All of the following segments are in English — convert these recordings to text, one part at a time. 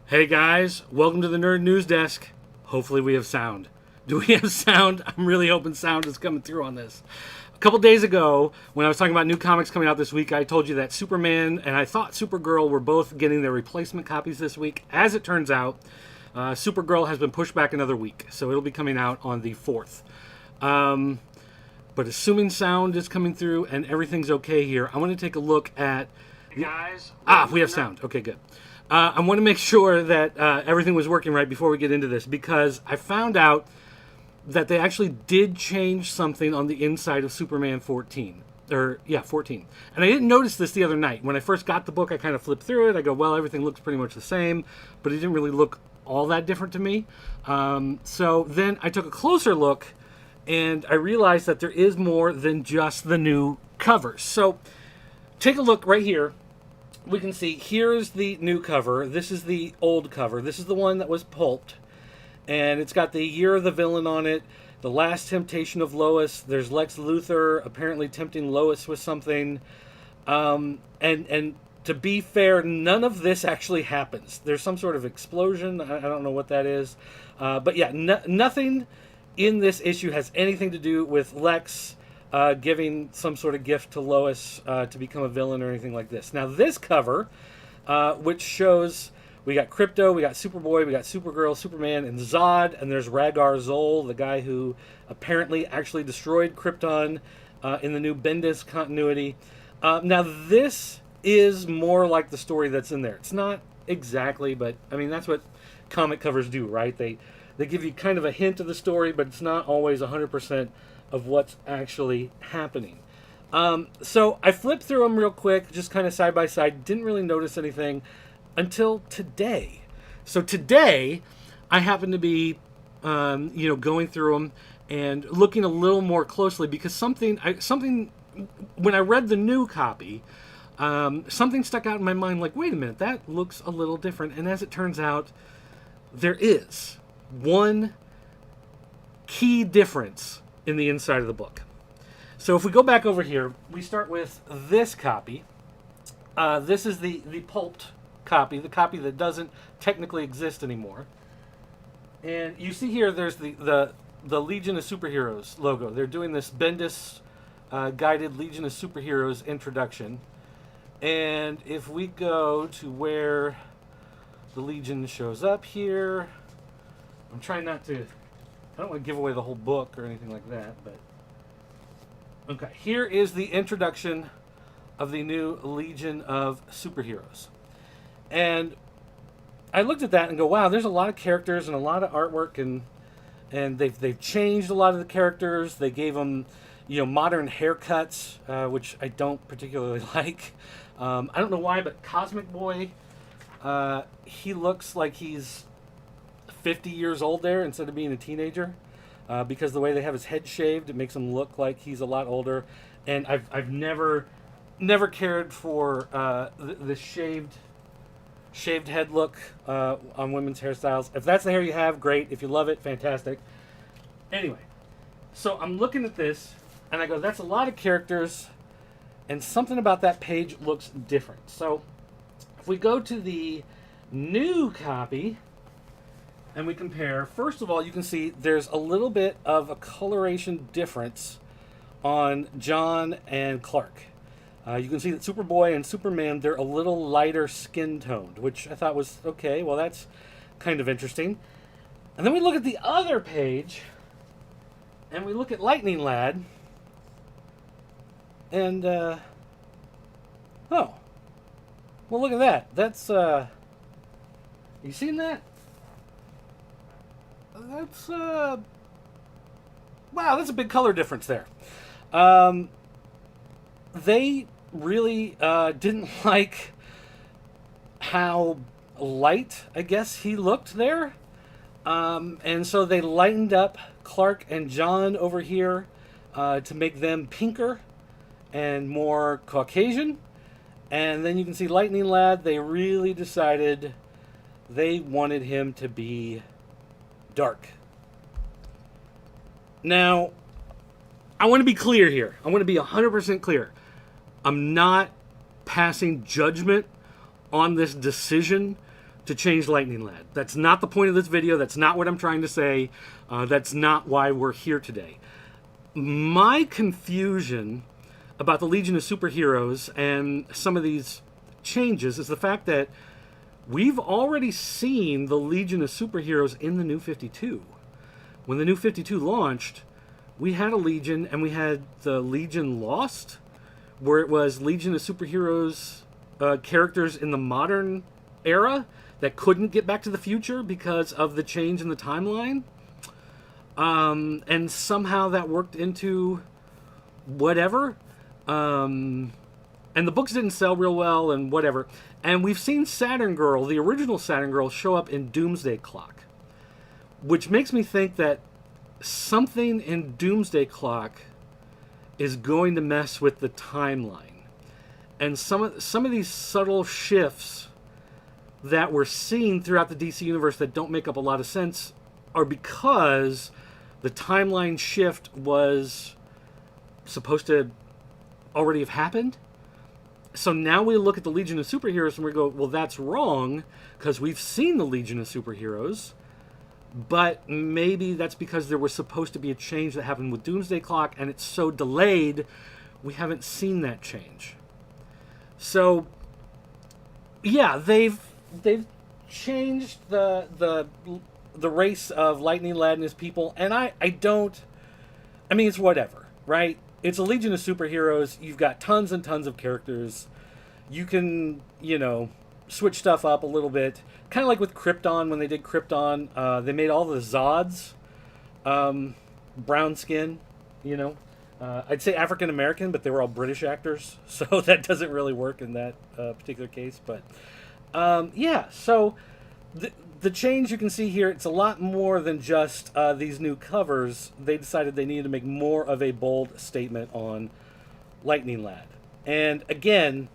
Hey guys, welcome to the Nerd News Desk. Hopefully we have sound. Do we have sound? I'm really hoping sound is coming through on this. A couple days ago, when I was talking about new comics coming out this week, I told you that Superman and I thought Supergirl were both getting their replacement copies this week. As it turns out, Supergirl has been pushed back another week, so it'll be coming out on the 4th. But assuming sound is coming through and everything's okay here, I want to take a look at... Guys, we have sound. Okay, good. I want to make sure that everything was working right before we get into this, because I found out that they actually did change something on the inside of Superman 14. 14. And I didn't notice this the other night. When I first got the book, I kind of flipped through it. I go, well, everything looks pretty much the same, but it didn't really look all that different to me. So then I took a closer look, and I realized that there is more than just the new covers. So take a look right here. We can see here's the new cover. This is the old cover. This is the one that was pulped. And it's got the year of the villain on it. The last temptation of Lois. There's Lex Luthor apparently tempting Lois with something. And to be fair, none of this actually happens. There's some sort of explosion. I don't know what that is. But yeah, nothing in this issue has anything to do with Lex giving some sort of gift to Lois to become a villain or anything like this. Now, this cover, which shows we got Krypto, we got Superboy, we got Supergirl, Superman, and Zod, and there's Rhaegar Zol, the guy who apparently actually destroyed Krypton in the new Bendis continuity. Now, this is more like the story that's in there. It's not exactly, but I mean, that's what comic covers do, right? They give you kind of a hint of the story, but it's not always 100% of what's actually happening. So I flipped through them real quick, just kind of side by side. Didn't really notice anything until today. So today, I happened to be, going through them and looking a little more closely, because something when I read the new copy, something stuck out in my mind. Like, wait a minute, that looks a little different. And as it turns out, there is one key difference in the inside of the book. So if we go back over here, we start with this copy. This is the pulped copy, the copy that doesn't technically exist anymore. And you see here, there's the Legion of Superheroes logo. They're doing this Bendis guided Legion of Superheroes introduction. And if we go to where the Legion shows up here, I'm trying not to... I don't want to give away the whole book or anything like that, but... Okay, here is the introduction of the new Legion of Superheroes. And I looked at that and go, wow, there's a lot of characters and a lot of artwork, and they've changed a lot of the characters. They gave them, modern haircuts, which I don't particularly like. I don't know why, but Cosmic Boy, he looks like he's 50 years old there instead of being a teenager, because the way they have his head shaved, it makes him look like he's a lot older. And I've never cared for the shaved head look on women's hairstyles. If that's the hair you have, great. If you love it, fantastic. Anyway, so I'm looking at this and I go, that's a lot of characters, and something about that page looks different. So if we go to the new copy and we compare, first of all, you can see there's a little bit of a coloration difference on John and Clark. You can see that Superboy and Superman, they're a little lighter skin toned, which I thought was okay. Well, that's kind of interesting. And then we look at the other page, and we look at Lightning Lad, and, oh, well, look at that. That's, you seen that? That's, wow, that's a big color difference there. They really didn't like how light, I guess, he looked there. And so they lightened up Clark and John over here to make them pinker and more Caucasian. And then you can see Lightning Lad, they really decided they wanted him to be dark. Now, I want to be clear here. I want to be 100% clear. I'm not passing judgment on this decision to change Lightning Lad. That's not the point of this video. That's not what I'm trying to say. That's not why we're here today. My confusion about the Legion of Superheroes and some of these changes is the fact that we've already seen the Legion of Superheroes in the New 52. When the New 52 launched, we had a Legion, and we had the Legion Lost, where it was Legion of Superheroes characters in the modern era that couldn't get back to the future because of the change in the timeline. And somehow that worked into whatever. And the books didn't sell real well and whatever. And we've seen Saturn Girl, the original Saturn Girl, show up in Doomsday Clock, which makes me think that something in Doomsday Clock is going to mess with the timeline. And some of these subtle shifts that we're seeing throughout the DC universe that don't make up a lot of sense are because the timeline shift was supposed to already have happened. So now we look at the Legion of Superheroes and we go, well, that's wrong, because we've seen the Legion of Superheroes, but maybe that's because there was supposed to be a change that happened with Doomsday Clock, and it's so delayed, we haven't seen that change. So, yeah, they've changed the race of Lightning Lad and his people, and I mean, it's whatever, right? It's a Legion of Superheroes. You've got tons and tons of characters. You can, switch stuff up a little bit. Kind of like with Krypton, when they did Krypton, they made all the Zods brown skin, I'd say African American, but they were all British actors, so that doesn't really work in that particular case. But yeah, so the change you can see here, it's a lot more than just these new covers. They decided they needed to make more of a bold statement on Lightning Lad. And again,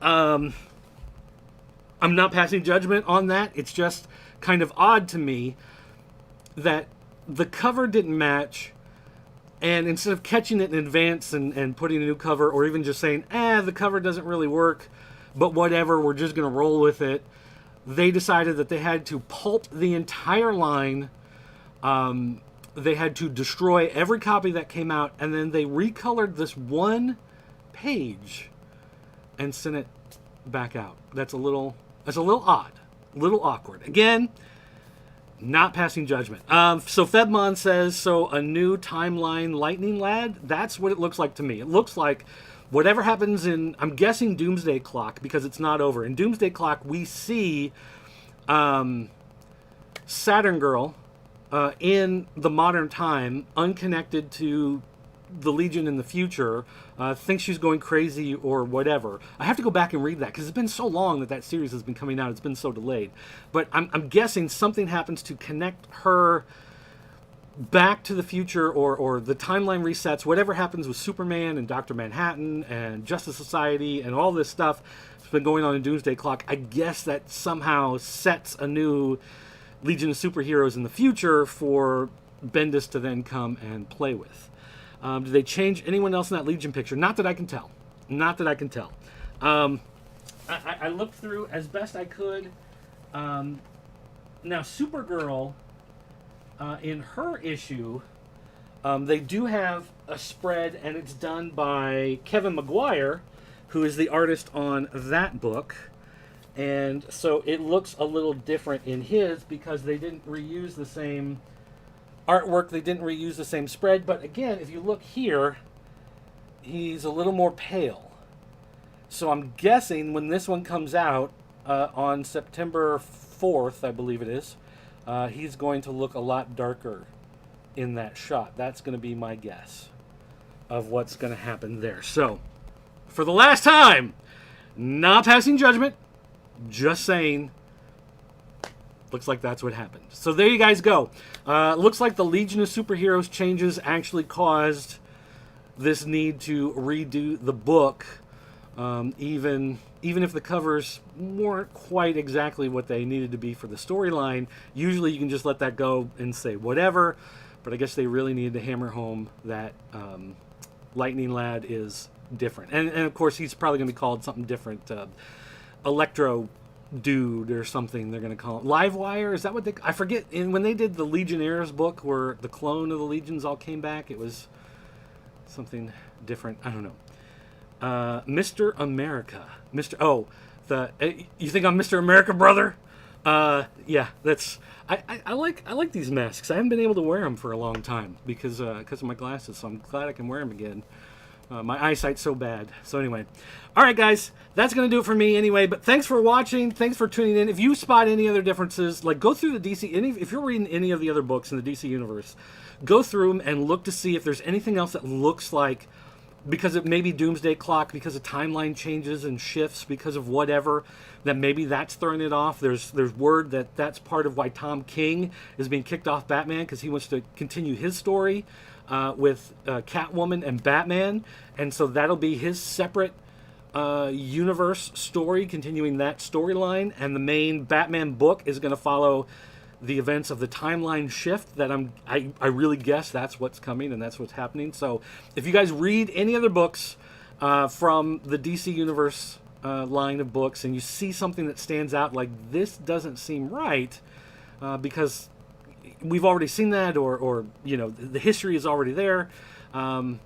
I'm not passing judgment on that. It's just kind of odd to me that the cover didn't match, and instead of catching it in advance and putting a new cover, or even just saying, the cover doesn't really work, but whatever, we're just going to roll with it, they decided that they had to pulp the entire line. They had to destroy every copy that came out, and then they recolored this one page and sent it back out. That's a little odd, a little awkward. Again, not passing judgment. So Febmon says, so a new timeline Lightning Lad? That's what it looks like to me. It looks like whatever happens in, I'm guessing Doomsday Clock, because it's not over. In Doomsday Clock, we see Saturn Girl in the modern time, unconnected to the Legion in the future, thinks she's going crazy or whatever. I have to go back and read that, because it's been so long that series has been coming out. It's been so delayed. But I'm guessing something happens to connect her back to the future, or the timeline resets. Whatever happens with Superman and Dr. Manhattan and Justice Society and all this stuff that's been going on in Doomsday Clock, I guess that somehow sets a new Legion of Superheroes in the future for Bendis to then come and play with. Do they change anyone else in that Legion picture? Not that I can tell. Not that I can tell. I looked through as best I could. Now, Supergirl, in her issue, they do have a spread, and it's done by Kevin Maguire, who is the artist on that book. And so it looks a little different in his, because they didn't reuse the same artwork, they didn't reuse the same spread. But again, if you look here, he's a little more pale. So I'm guessing when this one comes out on September 4th, I believe it is, he's going to look a lot darker in that shot. That's going to be my guess of what's going to happen there. So, for the last time, not passing judgment, just saying, looks like that's what happened. So there you guys go. Looks like the Legion of Superheroes changes actually caused this need to redo the book, even if the covers weren't quite exactly what they needed to be for the storyline. Usually you can just let that go and say whatever, but I guess they really needed to hammer home that Lightning Lad is different. And of course he's probably going to be called something different. Electro dude or something. They're going to call it Livewire. Is that what they? I forget. And when they did the Legionnaires book, where the clone of the Legions all came back, it was something different. I don't know. Mr. America. You think I'm Mr. America, brother? Yeah, that's. I like these masks. I haven't been able to wear them for a long time because of my glasses. So I'm glad I can wear them again. My eyesight's so bad. So anyway, all right, guys, that's going to do it for me anyway. But thanks for watching. Thanks for tuning in. If you spot any other differences, like go through the DC, if you're reading any of the other books in the DC universe, go through them and look to see if there's anything else that looks like, because it may be Doomsday Clock, because of timeline changes and shifts, because of whatever, that maybe that's throwing it off. There's word that that's part of why Tom King is being kicked off Batman, because he wants to continue his story with Catwoman and Batman, and so that'll be his separate universe story, continuing that storyline, and the main Batman book is going to follow the events of the timeline shift that I really guess that's what's coming and that's what's happening. So if you guys read any other books from the DC Universe line of books and you see something that stands out like this doesn't seem right, because we've already seen that, or you know, the history is already there, then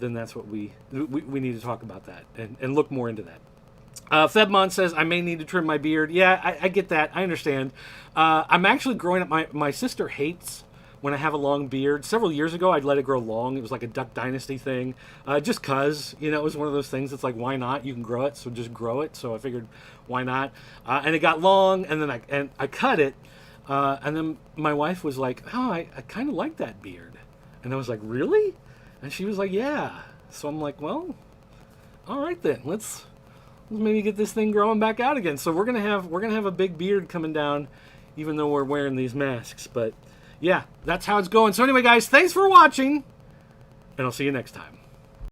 that's what we need to talk about that and look more into that. Febmon says, I may need to trim my beard. Yeah, I get that. I understand. I'm actually growing up. My sister hates when I have a long beard. Several years ago, I'd let it grow long. It was like a Duck Dynasty thing. Just because, you know, it was one of those things. It's like, why not? You can grow it, so just grow it. So I figured, why not? And it got long, and then I cut it. And then my wife was like, oh, I kind of like that beard. And I was like, really? And she was like, yeah. So I'm like, well, all right then. Let's maybe get this thing growing back out again. So we're gonna have a big beard coming down, even though we're wearing these masks. But yeah, that's how it's going. So anyway, guys, thanks for watching, and I'll see you next time.